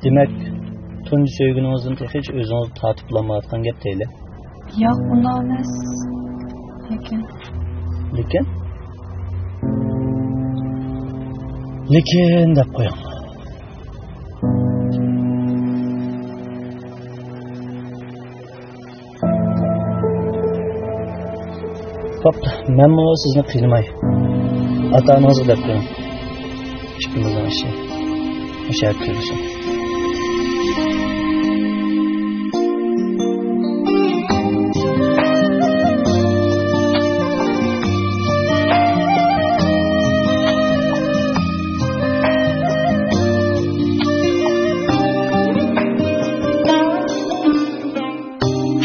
Demek tuncu söygünüňizden hiç özüňizi tatyplanmaýatgan gep diýili. Ýok, bundan emas. Lekin dep goýaň. Bapta, men bu sizni qilmay. Ata-ananızı dep goýaň. Işkimizden işi. Müşahit kılışın.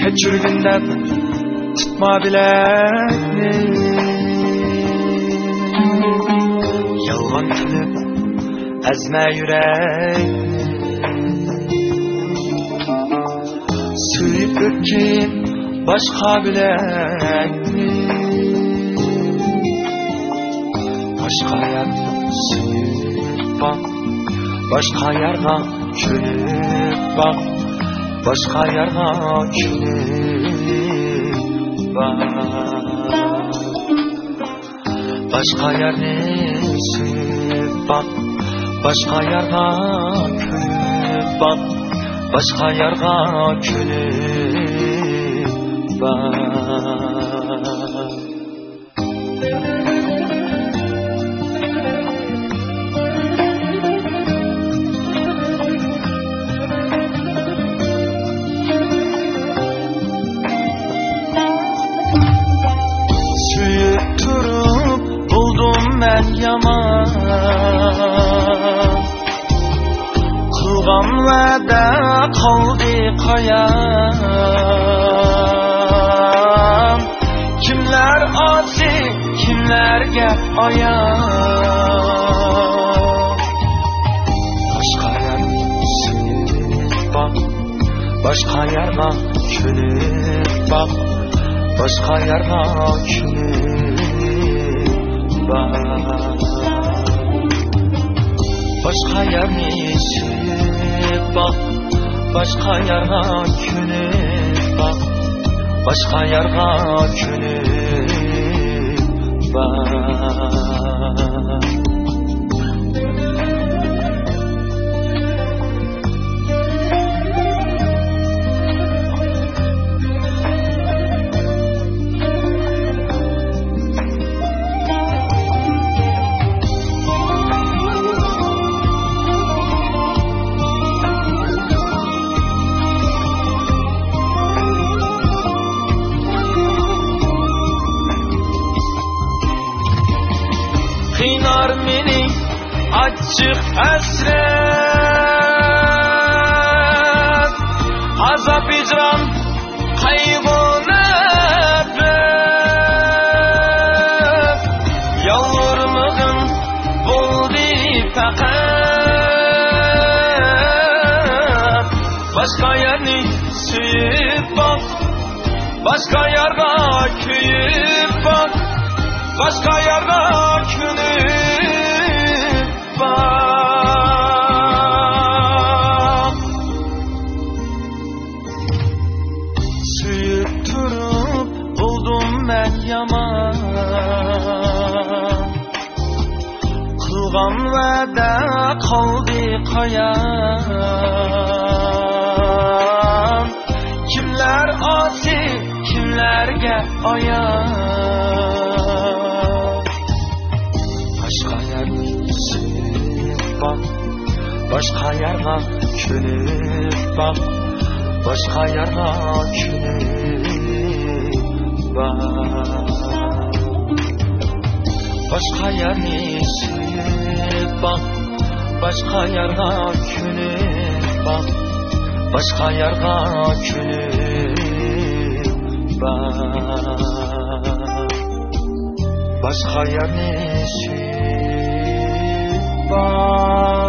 Keçürgünden tutma bileğini, yalgan kılıp ezme yüreğini, suyup öpkin başka bileğini, başka yerden suyup bak, başka yerden könüp bak, başka yerden könüp bak, başka yerden suyup bak, başka yerden könüp bak, başka yerden könüp bak. Ben yaman kılgan vədə qaldı qayan, kimler asi, kimlerge ayan, başka yerden suyup bak, başka yerden könüp bak, başka yerden könüp bak, başka yerden suyup bak, başka yerden könüp bak, başka yerden könüp bak. Kıynar meni açık hasret, azap icran kaygı nefret, yalvarmağın buldu fakat, başka yerini suyup bak, başka yerga köyüp bak, başka yerga könüp bak. Suyup turup buldum ben yaman, kılgan vədə qaldı qayan, kimler asi, kimlerge ayan, başka yerden suyup bak, başka yerden könüp bak, başka yerden könüp bak, başka yerden suyup bak, başka yerden könüp bak, başka yerden könüp bak, başka yerden suyup bak.